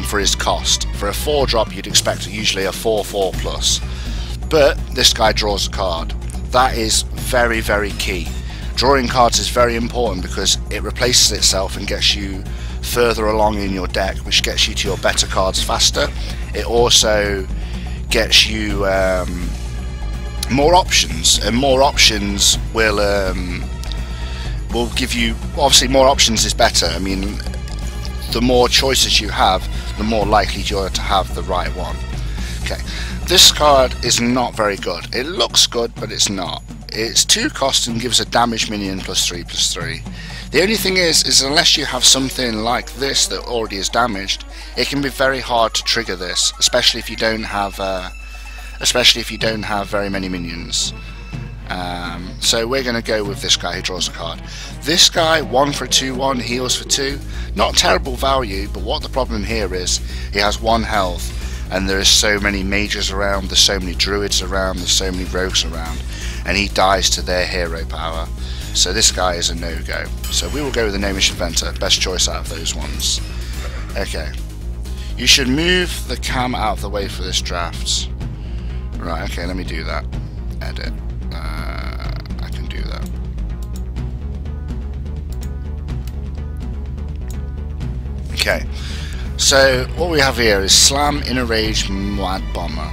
for his cost. For a 4-drop you'd expect usually a 4/4 plus, but this guy draws a card. That is very, very key. Drawing cards is very important because it replaces itself and gets you further along in your deck, which gets you to your better cards faster. It also gets you more options, and more options will give you, obviously more options is better. I mean, the more choices you have, the more likely you're to have the right one. Okay, this card is not very good. It looks good, but it's not. It's 2 cost and gives a damage minion +3/+3. The only thing is unless you have something like this that already is damaged, it can be very hard to trigger this, especially if you don't have very many minions. So we're going to go with this guy who draws a card. This guy, 1 for a 2/1, heals for 2. Not terrible value, but what the problem here is, he has 1 health, and there is so many mages around, there's so many druids around, there's so many rogues around, and he dies to their hero power. So this guy is a no-go. So we will go with the Gnomish Inventor, best choice out of those ones. Okay. You should move the cam out of the way for this draft. Right, okay, let me do that. Edit. I can do that. Okay. So what we have here is Slam, Inner Rage, Mad Bomber.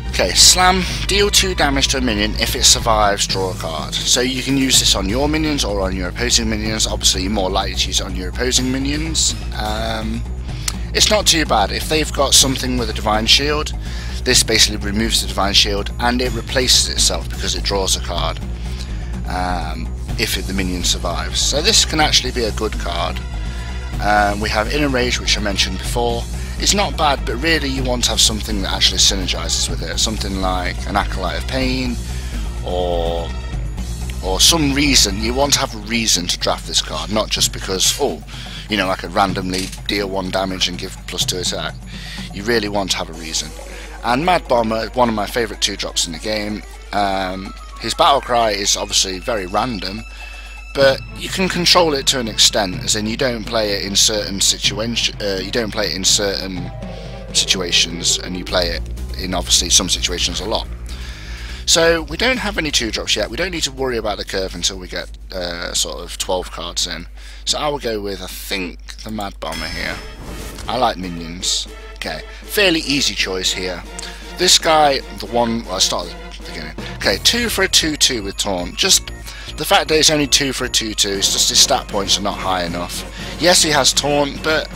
Okay, Slam, deal 2 damage to a minion. If it survives, draw a card. So you can use this on your minions or on your opposing minions. Obviously, you're more likely to use it on your opposing minions. It's not too bad. If they've got something with a Divine Shield, this basically removes the Divine Shield and it replaces itself because it draws a card if the minion survives. So this can actually be a good card. We have Inner Rage, which I mentioned before. It's not bad, but really you want to have something that actually synergizes with it. Something like an Acolyte of Pain, or some reason. You want to have a reason to draft this card, not just because, oh, you know, I could randomly deal 1 damage and give +2 attack. You really want to have a reason. And Mad Bomber, one of my favourite 2-drops in the game. His battle cry is obviously very random, but you can control it to an extent, as in you don't play it in certain situations. And you play it in obviously some situations a lot. So we don't have any 2-drops yet. We don't need to worry about the curve until we get sort of 12 cards in. So I will go with, I think, the Mad Bomber here. I like minions. Okay, fairly easy choice here. This guy, the one, well, I started at the beginning. Okay, 2 for a 2/2 with Taunt. Just the fact that it's only 2 for a 2/2, it's just his stat points are not high enough. Yes, he has Taunt, but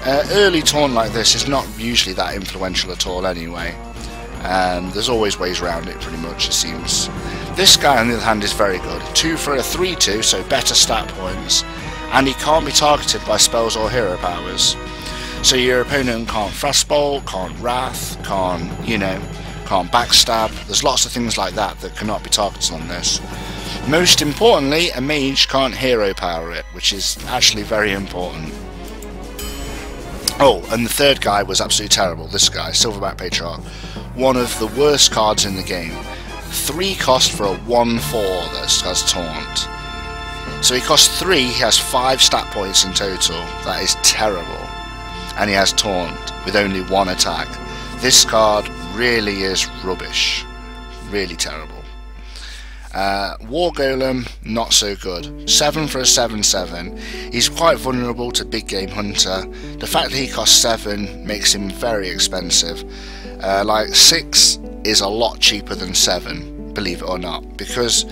early Taunt like this is not usually that influential at all anyway. There's always ways around it, pretty much, it seems. This guy, on the other hand, is very good. 2 for a 3/2, so better stat points, and he can't be targeted by spells or hero powers. So your opponent can't Frostbolt, can't Wrath, can't backstab. There's lots of things like that that cannot be targeted on this. Most importantly, a mage can't hero power it, which is actually very important. Oh, and the third guy was absolutely terrible. This guy, Silverback Patriarch, one of the worst cards in the game. 3 cost for a 1/4 that has Taunt. So he costs 3, he has 5 stat points in total. That is terrible. And he has Taunt with only 1 attack. This card really is rubbish. Really terrible. War Golem, not so good. 7 for a 7/7. He's quite vulnerable to Big Game Hunter. The fact that he costs 7 makes him very expensive. Like 6 is a lot cheaper than 7, believe it or not, because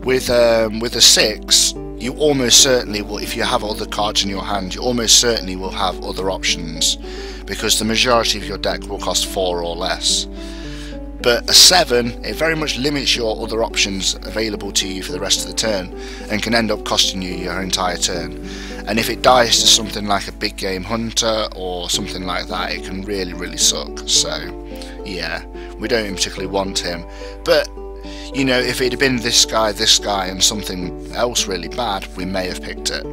with a 6, you almost certainly will, if you have other cards in your hand, you almost certainly will have other options, because the majority of your deck will cost 4 or less. But a 7, it very much limits your other options available to you for the rest of the turn, and can end up costing you your entire turn. And if it dies to something like a Big Game Hunter or something like that, it can really, really suck. So yeah, we don't particularly want him. But you know, if it had been this guy, and something else really bad, we may have picked it.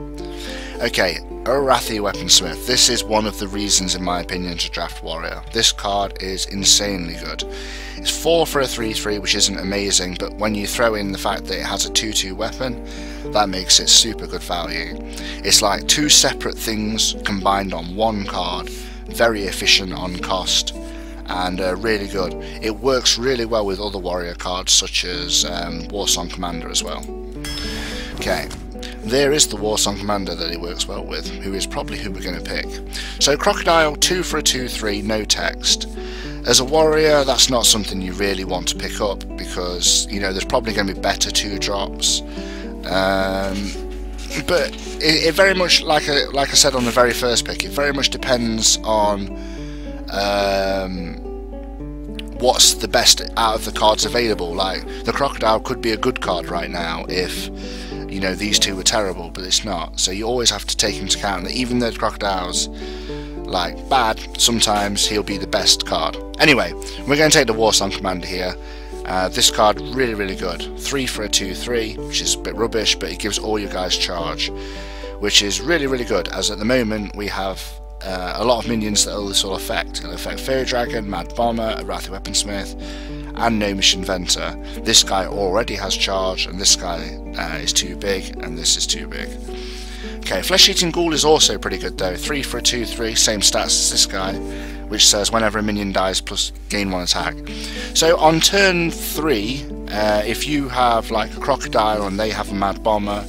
Okay, Arathi Weaponsmith. This is one of the reasons, in my opinion, to draft Warrior. This card is insanely good. It's 4 for a 3/3, which isn't amazing, but when you throw in the fact that it has a 2/2 weapon, that makes it super good value. It's like two separate things combined on one card, very efficient on cost, and really good. It works really well with other Warrior cards, such as Warsong Commander as well. Okay. There is the Warsong Commander that it works well with, who is probably who we're going to pick. So Crocodile, 2 for a 2/3, no text. As a warrior, that's not something you really want to pick up because, you know, there's probably going to be better 2-drops. But it very much, like I said on the very first pick, it very much depends on what's the best out of the cards available. Like, the Crocodile could be a good card right now if, you know, these two were terrible, but it's not. So you always have to take into account that even though the Crocodile's like bad, sometimes he'll be the best card. Anyway, we're going to take the Warsong Commander here. This card really good. 3 for a 2/3, which is a bit rubbish, but it gives all your guys charge, which is really good, as at the moment we have a lot of minions that this will affect. It'll affect Fairy Dragon, Mad Bomber, Arathi Weaponsmith, and Gnomish Inventor. This guy already has charge, and this guy is too big, and this is too big. Okay, Flesh Eating Ghoul is also pretty good though. 3 for a 2/3, same stats as this guy, which says whenever a minion dies plus gain 1 attack. So on turn 3, if you have like a Crocodile and they have a Mad Bomber,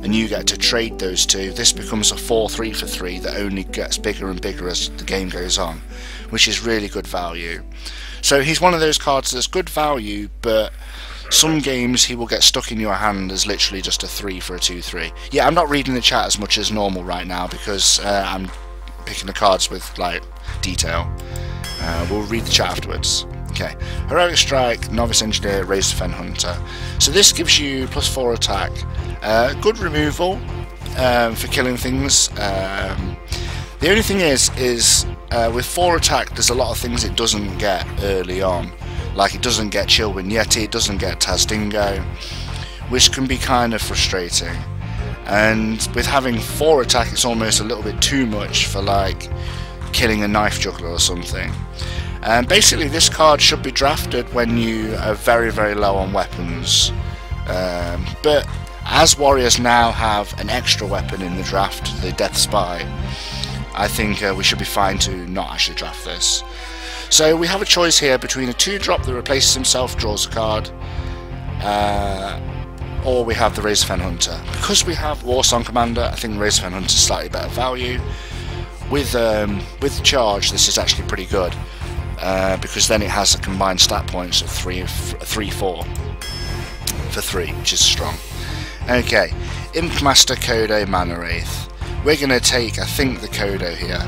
and you get to trade those two, this becomes a 4/3 for 3 that only gets bigger and bigger as the game goes on, which is really good value. So he's one of those cards that's good value, but some games he will get stuck in your hand as literally just a 3 for a 2/3. Yeah, I'm not reading the chat as much as normal right now because I'm picking the cards with like detail. We'll read the chat afterwards. Okay, Heroic Strike, Novice Engineer, Razor Fen Hunter. So this gives you +4 attack. Good removal for killing things. The only thing is with 4 attack, there's a lot of things it doesn't get early on. Like it doesn't get Chillwind Yeti, it doesn't get Tazdingo, which can be kind of frustrating. And with having 4 attack, it's almost a little bit too much for like killing a Knife Juggler or something. And basically this card should be drafted when you are very low on weapons. But as warriors now have an extra weapon in the draft, the Death Spy, I think we should be fine to not actually draft this. So we have a choice here between a 2-drop that replaces himself, draws a card, or we have the Razor Fen Hunter. Because we have Warsong Commander, I think Razor Fen Hunter is slightly better value. With charge, this is actually pretty good, because then it has a combined stat points of 3/4 for 3, which is strong. Okay, Imp Master, Kodo, Mana Wraith. We're going to take, I think, the Kodo here.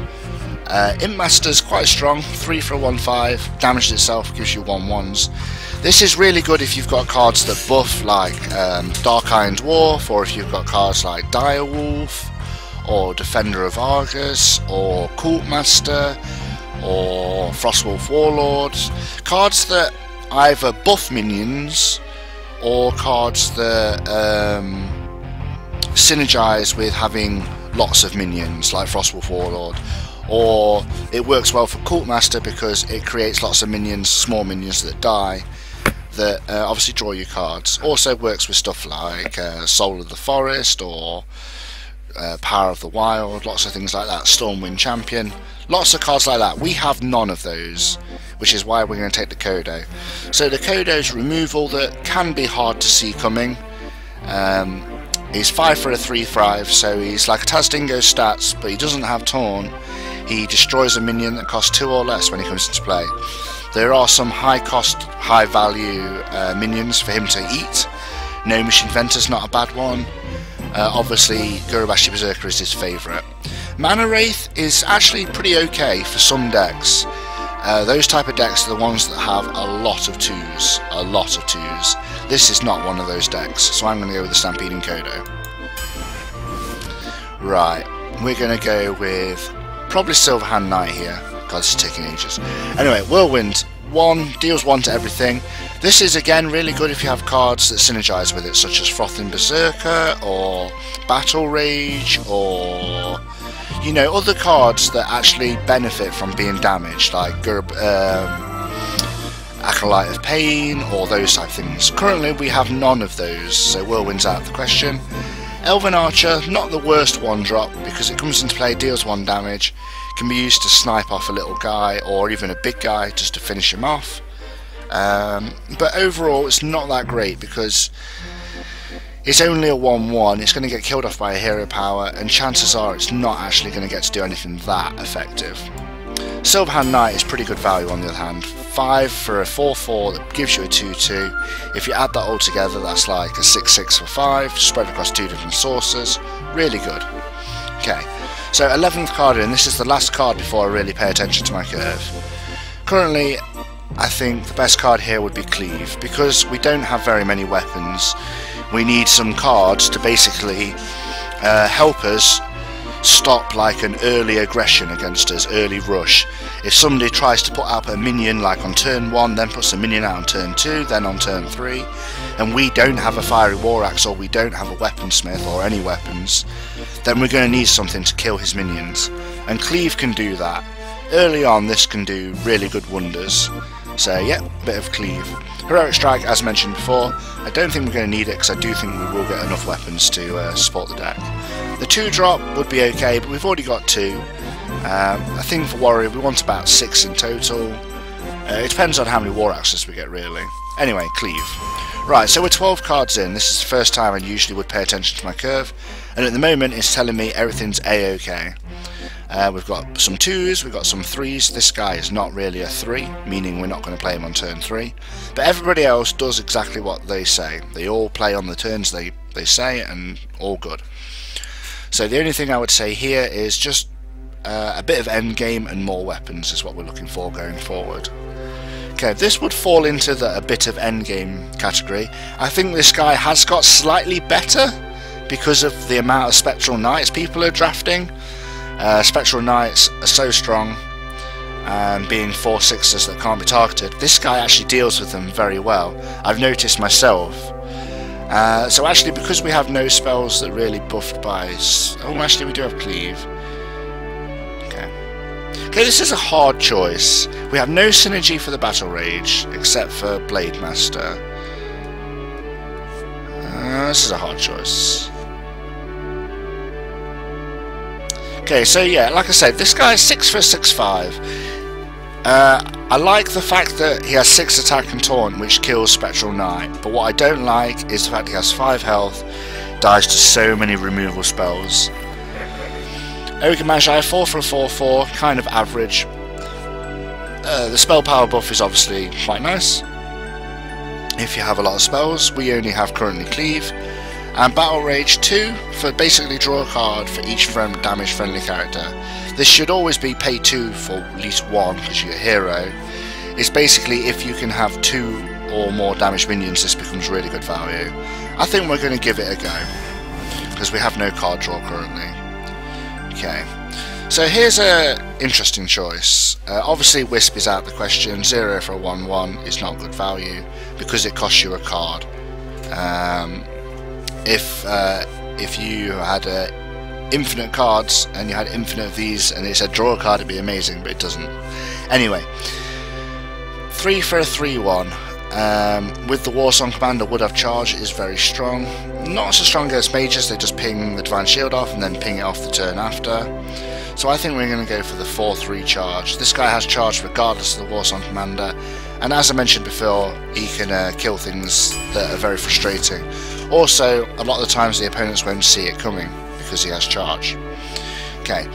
Imp Master's quite strong, 3 for a 1/5, damages itself, gives you 1/1s. This is really good if you've got cards that buff like Dark Iron Dwarf, or if you've got cards like Direwolf, or Defender of Argus, or Cult Master, or Frostwolf Warlord. Cards that either buff minions, or cards that synergize with having lots of minions, like Frostwolf Warlord. Or it works well for Cult Master because it creates lots of minions, small minions that die, that obviously draw you cards. Also works with stuff like Soul of the Forest or Power of the Wild, lots of things like that. Stormwind Champion, lots of cards like that. We have none of those, which is why we're going to take the Kodo. So the Kodo's removal that can be hard to see coming. He's 5 for a 3/5, so he's like a Tazdingo stats, but he doesn't have Taunt. He destroys a minion that costs 2 or less when he comes into play. There are some high cost, high value minions for him to eat. Gnomish Inventor's not a bad one. Obviously Gurubashi Berserker is his favourite. Mana Wraith is actually pretty okay for some decks. Those type of decks are the ones that have a lot of 2s. A lot of 2s. This is not one of those decks, so I'm going to go with the Stampeding Kodo. Right, we're going to go with probably Silverhand Knight here. God, this is taking ages. Anyway, Whirlwind, 1, deals 1 to everything. This is again really good if you have cards that synergize with it, such as Frothing Berserker, or Battle Rage, or you know, other cards that actually benefit from being damaged, like Acolyte of Pain or those type of things. Currently we have none of those, so Whirlwind's out of the question. Elven Archer, not the worst one drop, because it comes into play, deals 1 damage, can be used to snipe off a little guy or even a big guy just to finish him off. But overall it's not that great, because it's only a 1/1, it's going to get killed off by a hero power, and chances are it's not actually going to get to do anything that effective. Silverhand Knight is pretty good value on the other hand. 5 for a 4/4 that gives you a 2/2. If you add that all together, that's like a 6/6 for 5, spread across 2 different sources. Really good. Okay, so 11th card in, this is the last card before I really pay attention to my curve. Currently, I think the best card here would be Cleave, because we don't have very many weapons. We need some cards to basically help us stop like an early aggression against us, early rush. If somebody tries to put out a minion like on turn 1, then puts a minion out on turn 2, then on turn 3, and we don't have a Fiery War Axe or we don't have a Weaponsmith or any weapons, then we're going to need something to kill his minions, and Cleave can do that. Early on this can do really good wonders, so yeah, bit of Cleave. Heroic Strike, as mentioned before, I don't think we're going to need it because I do think we will get enough weapons to support the deck. The 2-drop would be okay, but we've already got 2. I think for Warrior we want about 6 in total. It depends on how many War Axes we get really. Anyway, Cleave. Right, so we're 12 cards in. This is the first time I usually would pay attention to my curve, and at the moment it's telling me everything's A-OK. We've got some 2s, we've got some 3s. This guy is not really a 3, meaning we're not going to play him on turn 3. But everybody else does exactly what they say. They all play on the turns they say, and all good. So the only thing I would say here is just a bit of endgame and more weapons is what we're looking for going forward. Okay, this would fall into a bit of endgame category. I think this guy has got slightly better because of the amount of Spectral Knights people are drafting. Spectral Knights are so strong, and being 4/6s that can't be targeted, this guy actually deals with them very well. I've noticed myself. So actually, because we have no spells that really buffed by... Oh, actually we do have Cleave. Okay, this is a hard choice. We have no synergy for the Battle Rage, except for Blade Master. This is a hard choice. Okay, so yeah, like I said, this guy is 6 for 6/5. I like the fact that he has 6 attack and taunt, which kills Spectral Knight, but what I don't like is the fact he has 5 health, dies to so many removal spells. Ogre Magi, 4 for a 4/4, kind of average. The spell power buff is obviously quite nice. If you have a lot of spells, we only have currently Cleave. And Battle Rage 2 for basically draw a card for each damage friendly character. This should always be pay 2 for at least 1 because you're a hero. It's basically if you can have 2 or more damaged minions, this becomes really good value. I think we're going to give it a go because we have no card draw currently. Okay, so here's an interesting choice. Obviously Wisp is out of the question. 0 for a 1/1 is not good value because it costs you a card. If you had infinite cards and you had infinite of these and it said draw a card, it'd be amazing, but it doesn't. Anyway, 3 for a 3/1. With the Warsong Commander would have charge, it is very strong. Not so strong against mages, they just ping the Divine Shield off and then ping it off the turn after. So I think we're going to go for the 4/3 charge. This guy has charge regardless of the Warsong Commander, and as I mentioned before, he can kill things that are very frustrating. Also, a lot of the times the opponents won't see it coming because he has charge. Okay.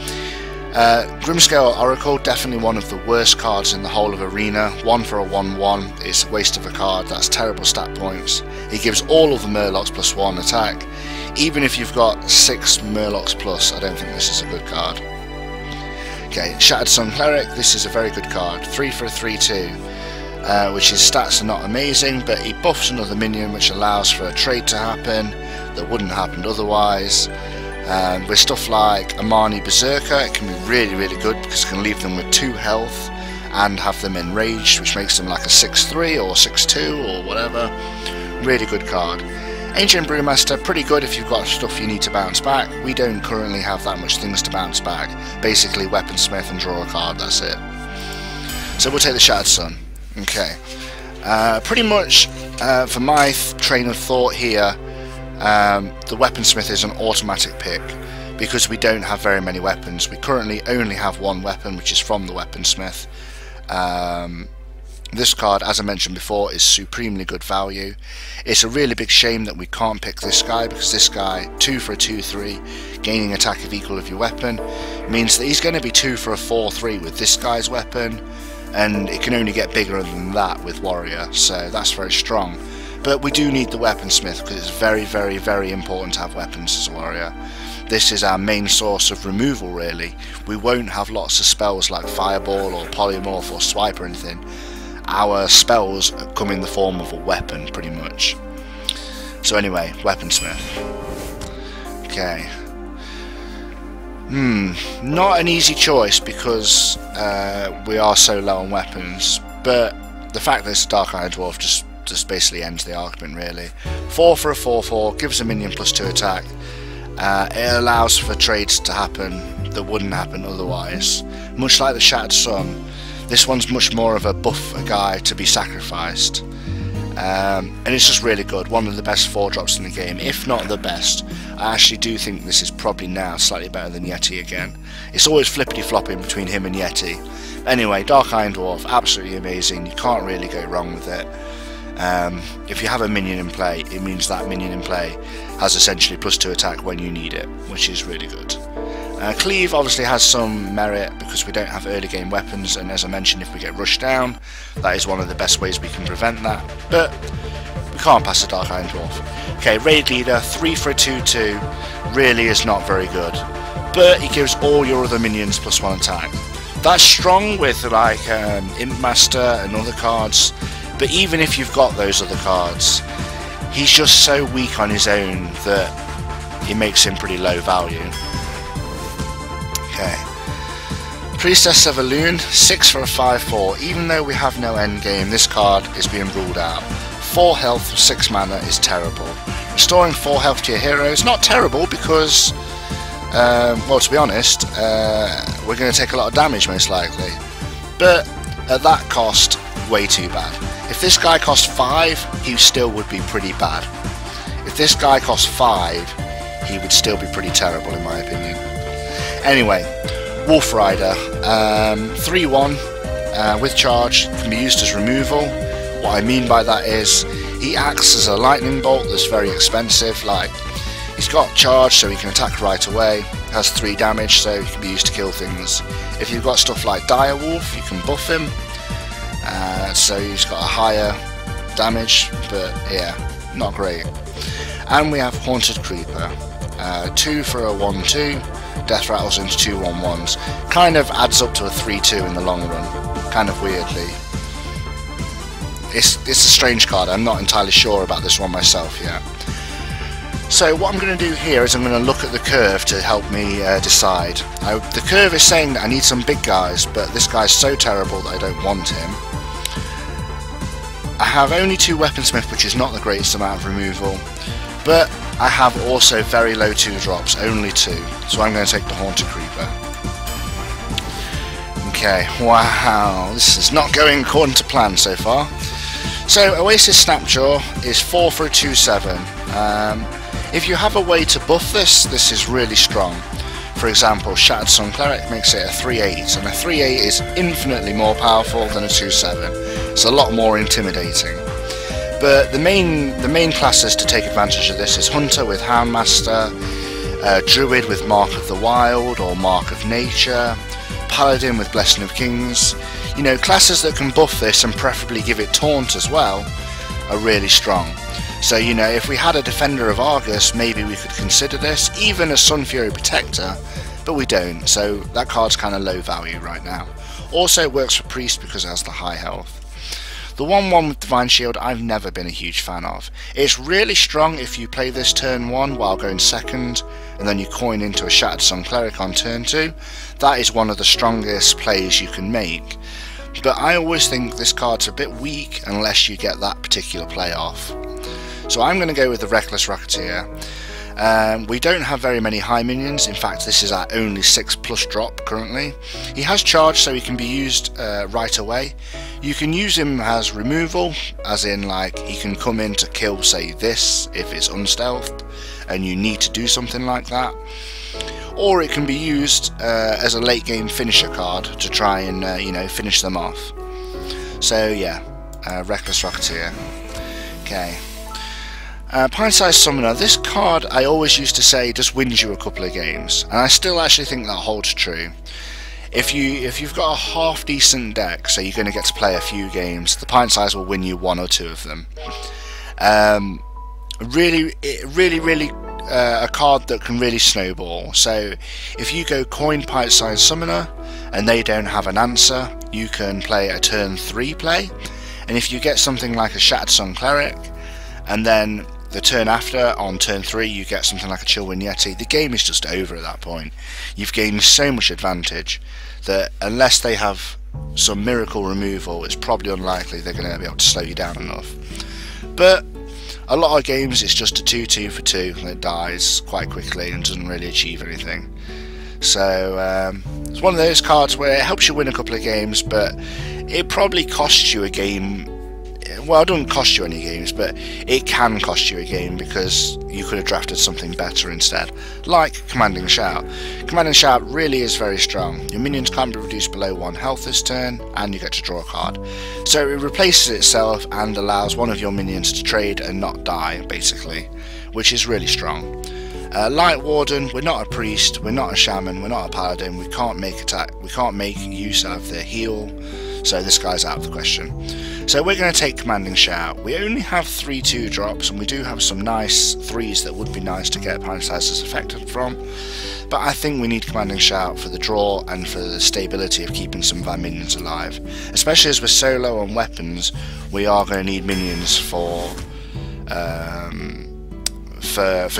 Grimscale Oracle, definitely one of the worst cards in the whole of Arena. 1 for a 1/1 is a waste of a card, that's terrible stat points. He gives all of the Murlocs +1 attack. Even if you've got 6 Murlocs plus, I don't think this is a good card. Okay, Shattered Sun Cleric, this is a very good card. 3 for a 3/2, which his stats are not amazing, but he buffs another minion which allows for a trade to happen that wouldn't have happened otherwise. With stuff like Amani Berserker, it can be really, really good because it can leave them with 2 health and have them enraged, which makes them like a 6/3 or 6/2 or whatever. Really good card. Ancient Brewmaster, pretty good if you've got stuff you need to bounce back. We don't currently have that much things to bounce back. Basically Weaponsmith and draw a card, that's it. So we'll take the Shattered Sun. Okay. Pretty much, for my train of thought here, the Weaponsmith is an automatic pick because we don't have very many weapons. We currently only have one weapon, which is from the Weaponsmith. This card, as I mentioned before, is supremely good value. It's a really big shame that we can't pick this guy, because this guy, 2 for a 2/3, gaining attack of equal of your weapon, means that he's going to be 2 for a 4/3 with this guy's weapon, and it can only get bigger than that with Warrior, so that's very strong. But we do need the Weaponsmith because it's very, very, very important to have weapons as a warrior. This is our main source of removal, really. We won't have lots of spells like Fireball or Polymorph or Swipe or anything. Our spells come in the form of a weapon, pretty much. So anyway, Weaponsmith. Okay. Not an easy choice because we are so low on weapons, but the fact that it's a Dark Iron Dwarf just basically ends the argument, really. 4 for a 4/4, gives a minion +2 attack. It allows for trades to happen that wouldn't happen otherwise. Much like the Shattered Sun, this one's much more of a buff a guy to be sacrificed. And it's just really good. One of the best 4-drops in the game, if not the best. I actually do think this is probably now slightly better than Yeti again. It's always flippity-flopping between him and Yeti. Anyway, Dark Iron Dwarf, absolutely amazing. You can't really go wrong with it. If you have a minion in play, it means that minion in play has essentially +2 attack when you need it, which is really good. Cleave obviously has some merit because we don't have early game weapons, and as I mentioned, if we get rushed down, that is one of the best ways we can prevent that, but we can't pass the Dark Iron Dwarf. Okay, Raid Leader, 3 for a 2/2, really is not very good, but he gives all your other minions +1 attack. That's strong with like Imp Master and other cards, but even if you've got those other cards, he's just so weak on his own that it makes him pretty low value. Okay. Priestess of Elune, 6 for a 5/4. Even though we have no endgame, this card is being ruled out. 4 health for 6 mana is terrible. Restoring 4 health to your hero is not terrible because, well, to be honest, we're going to take a lot of damage most likely. But at that cost, way too bad. If this guy cost 5, he still would be pretty bad. If this guy cost 5, he would still be pretty terrible in my opinion. Anyway, Wolf Rider, 3/1 with charge, can be used as removal. What I mean by that is he acts as a lightning bolt that's very expensive. Like, he's got charge so he can attack right away, has 3 damage so he can be used to kill things. If you've got stuff like Direwolf, you can buff him, so he's got a higher damage, but yeah, not great. And we have Haunted Creeper, 2 for a 1/2, death rattles into 2 1/1s, kind of adds up to a 3/2 in the long run, kind of weirdly. It's a strange card, I'm not entirely sure about this one myself yet. So what I'm going to do here is I'm going to look at the curve to help me decide. The curve is saying that I need some big guys, but this guy's so terrible that I don't want him. I have only 2 Weaponsmith, which is not the greatest amount of removal, but I have also very low 2-drops, only 2, so I'm going to take the Haunted Creeper. Okay, wow, this is not going according to plan so far. So Oasis Snapjaw is 4 for a 2/7. If you have a way to buff this, this is really strong. For example, Shattered Sun Cleric makes it a 3/8, and a 3/8 is infinitely more powerful than a 2/7. It's a lot more intimidating. But the main classes to take advantage of this is Hunter with Houndmaster, Druid with Mark of the Wild or Mark of Nature, Paladin with Blessing of Kings. You know, classes that can buff this and preferably give it Taunt as well are really strong. So, you know, if we had a Defender of Argus, maybe we could consider this, even a Sun Fury Protector, but we don't, so that card's kind of low value right now. Also, it works for Priest because it has the high health. The 1/1 with Divine Shield I've never been a huge fan of. It's really strong if you play this turn 1 while going second, and then you coin into a Shattered Sun Cleric on turn 2. That is one of the strongest plays you can make. But I always think this card's a bit weak unless you get that particular play off. So I'm going to go with the Reckless Rocketeer. We don't have very many high minions. In fact, this is our only 6+ drop currently. He has charge, so he can be used right away. You can use him as removal, as in like he can come in to kill, say, this if it's unstealthed and you need to do something like that. Or it can be used as a late game finisher card to try and you know, finish them off. So yeah, Reckless Rocketeer. Okay. Pint-sized Summoner. This card I always used to say just wins you a couple of games, and I still actually think that holds true. If you've got a half decent deck, so you're going to get to play a few games, the pint size will win you 1 or 2 of them. Really a card that can really snowball. So if you go coin pint-sized Summoner and they don't have an answer, you can play a turn 3 play, and if you get something like a Shattered Sun Cleric, and then the turn after, on turn 3, you get something like a Chillwind Yeti, the game is just over at that point. You've gained so much advantage that unless they have some miracle removal, it's probably unlikely they're going to be able to slow you down enough. But a lot of games it's just a 2-2 for 2 and it dies quite quickly and doesn't really achieve anything. So it's one of those cards where it helps you win a couple of games, but it probably costs you a game. Well, it doesn't cost you any games, but it can cost you a game because you could have drafted something better instead, like Commanding Shout. Commanding Shout really is very strong. Your minions can't be reduced below 1 health this turn, and you get to draw a card. So it replaces itself and allows one of your minions to trade and not die, basically, which is really strong. Light Warden, we're not a priest, we're not a shaman, we're not a paladin, we can't make use of the heal, so this guy's out of the question. So we're going to take Commanding Shout. We only have 3 2-drops, and we do have some nice 3s that would be nice to get pint-sizes affected from, but I think we need Commanding Shout for the draw and for the stability of keeping some of our minions alive. Especially as we're so low on weapons, we are going to need minions for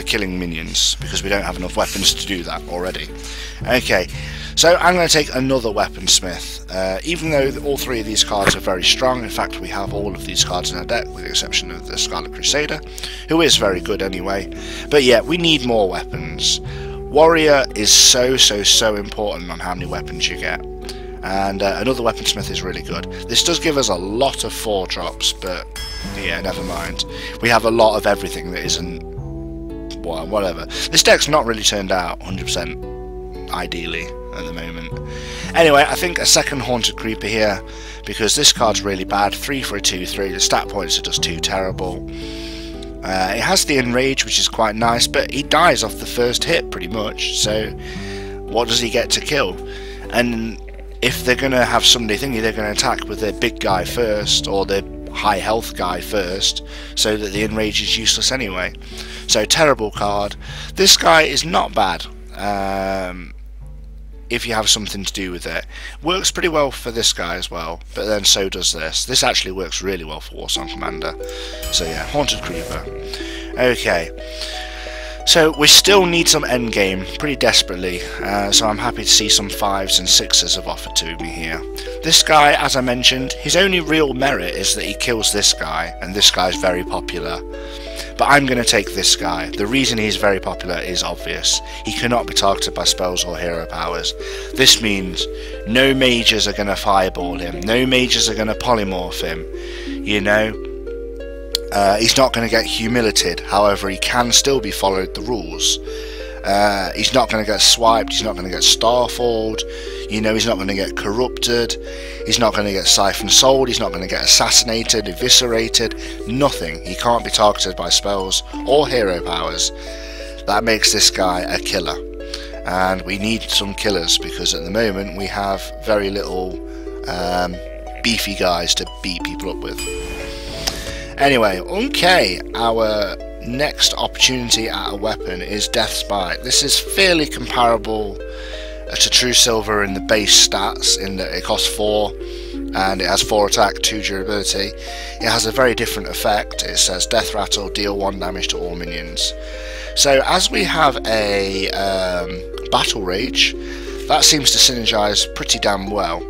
killing minions, because we don't have enough weapons to do that already. Okay, so I'm going to take another Weaponsmith. Even though all 3 of these cards are very strong, in fact we have all of these cards in our deck with the exception of the Scarlet Crusader, who is very good anyway, but yeah, we need more weapons. Warrior is so important on how many weapons you get, and another Weaponsmith is really good. This does give us a lot of 4-drops, but yeah, never mind. We have a lot of everything that isn't, well, whatever. This deck's not really turned out 100% ideally at the moment. Anyway, I think a second Haunted Creeper here, because this card's really bad. 3 for a 2/3, the stat points are just too terrible. It has the Enrage, which is quite nice, but he dies off the first hit pretty much, so what does he get to kill? And if they're going to have somebody thingy, they're going to attack with their big guy first, or their high health guy first, so that the Enrage is useless anyway. So terrible card. This guy is not bad if you have something to do with it. Works pretty well for this guy as well, but then so does this. This actually works really well for Warsong Commander. So yeah, Haunted Creeper. Okay, so we still need some endgame pretty desperately, so I'm happy to see some 5s and 6s have offered to me here. This guy, as I mentioned, his only real merit is that he kills this guy, and this guy's very popular. But I'm going to take this guy. The reason he's very popular is obvious. He cannot be targeted by spells or hero powers. This means no mages are going to fireball him. No mages are going to polymorph him. You know, he's not going to get humiliated. However, he can still be followed the rules. He's not going to get swiped. He's not going to get starfalled. You know, he's not going to get corrupted. He's not going to get siphon sold. He's not going to get assassinated, eviscerated. Nothing. He can't be targeted by spells or hero powers. That makes this guy a killer. And we need some killers, because at the moment we have very little beefy guys to beat people up with. Anyway, okay, our next opportunity at a weapon is Death's Bite. This is fairly comparable to True Silver in the base stats, in that it costs 4 and it has 4 attack, 2 durability. It has a very different effect. It says Death Rattle, deal 1 damage to all minions. So as we have a Battle Rage, that seems to synergize pretty damn well.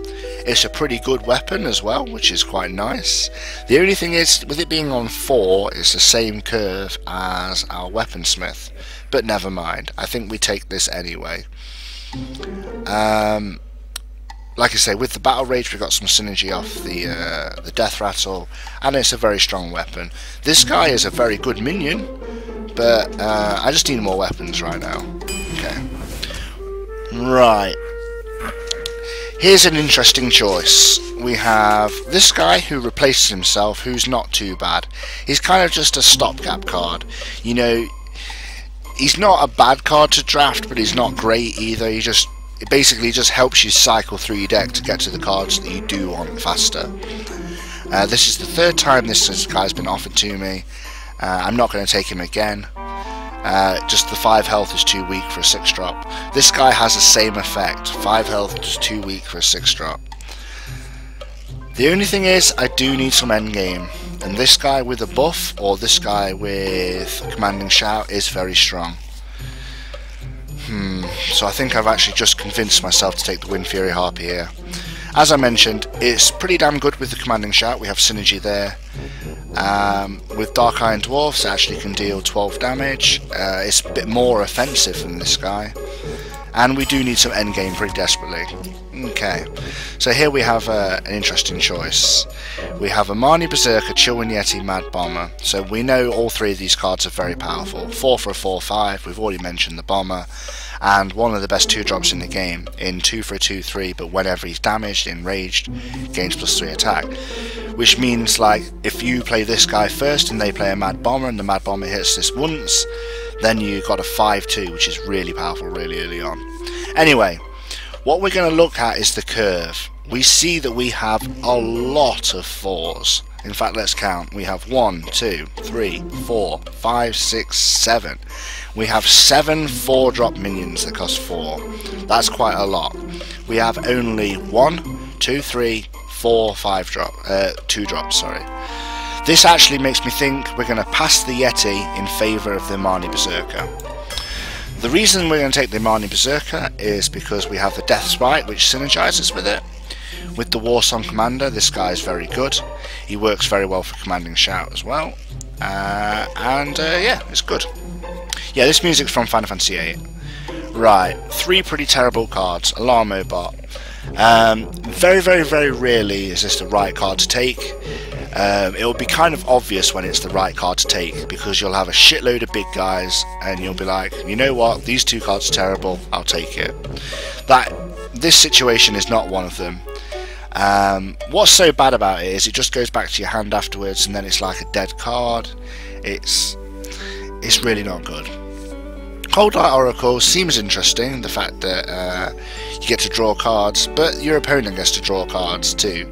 It's a pretty good weapon as well, which is quite nice. The only thing is, with it being on 4, it's the same curve as our weaponsmith. But never mind, I think we take this anyway. Like I say, with the Battle Rage we got some synergy off the Death Rattle, and it's a very strong weapon. This guy is a very good minion, but I just need more weapons right now. Okay. Right. Here's an interesting choice. We have this guy who replaces himself, who's not too bad. He's kind of just a stopgap card. You know, he's not a bad card to draft, but he's not great either. It basically just helps you cycle through your deck to get to the cards that you do want faster. This is the 3rd time this guy's been offered to me. I'm not going to take him again. Just the 5 health is too weak for a 6-drop. This guy has the same effect. 5 health is too weak for a 6-drop. The only thing is, I do need some endgame. And this guy with a buff, or this guy with a commanding shout, is very strong. So I think I've actually just convinced myself to take the Wind Fury Harpy here. As I mentioned, it's pretty damn good with the commanding shout. We have synergy there. With Dark Iron Dwarfs, it actually can deal 12 damage. It's a bit more offensive than this guy. And we do need some endgame pretty desperately. Okay, so here we have an interesting choice. We have a Marnie Berserker, Chillwind Yeti, Mad Bomber. So we know all 3 of these cards are very powerful. 4 for a 4/5, we've already mentioned the Bomber. And one of the best 2-drops in the game, in 2 for a 2/3, but whenever he's damaged, enraged, gains +3 attack. Which means, like, if you play this guy first and they play a Mad Bomber and the Mad Bomber hits this once, then you got a 5/2, which is really powerful really early on. Anyway, what we're going to look at is the curve. We see that we have a lot of 4s. In fact, let's count. We have 1, 2, 3, 4, 5, 6, 7. We have 7 4-drop minions that cost 4. That's quite a lot. We have only 1, 2, 3, 4, 2 drops, sorry. This actually makes me think we're going to pass the Yeti in favour of the Marnie Berserker. The reason we're going to take the Marnie Berserker is because we have the Death Sprite, which synergizes with it. With the Warsong Commander, this guy is very good. He works very well for Commanding Shout as well. Yeah, it's good. Yeah, this music's from Final Fantasy VIII. Right, 3 pretty terrible cards. Alarmo Bot. Very, very, very rarely is this the right card to take. It will be kind of obvious when it's the right card to take, because you'll have a shitload of big guys and you'll be like, you know what, these 2 cards are terrible, I'll take it. This situation is not one of them. What's so bad about it is it just goes back to your hand afterwards and then it's like a dead card. It's really not good. Cold Light Oracle seems interesting, the fact that you get to draw cards, but your opponent gets to draw cards too.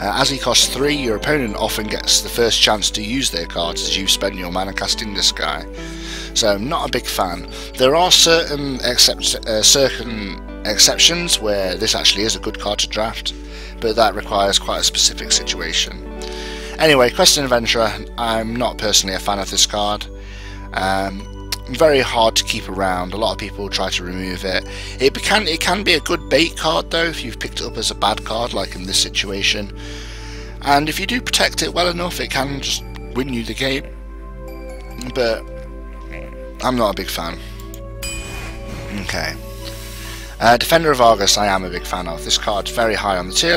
As he costs 3, your opponent often gets the first chance to use their cards as you spend your mana casting this guy. So I'm not a big fan. There are certain exceptions where this actually is a good card to draft, but that requires quite a specific situation. Anyway, Quest and Adventurer, I'm not personally a fan of this card. Very hard to keep around. A lot of people try to remove it. It can be a good bait card though if you've picked it up as a bad card, like in this situation. And if you do protect it well enough, it can just win you the game. But I'm not a big fan. Okay. Defender of Argus I am a big fan of. This card's very high on the tier list.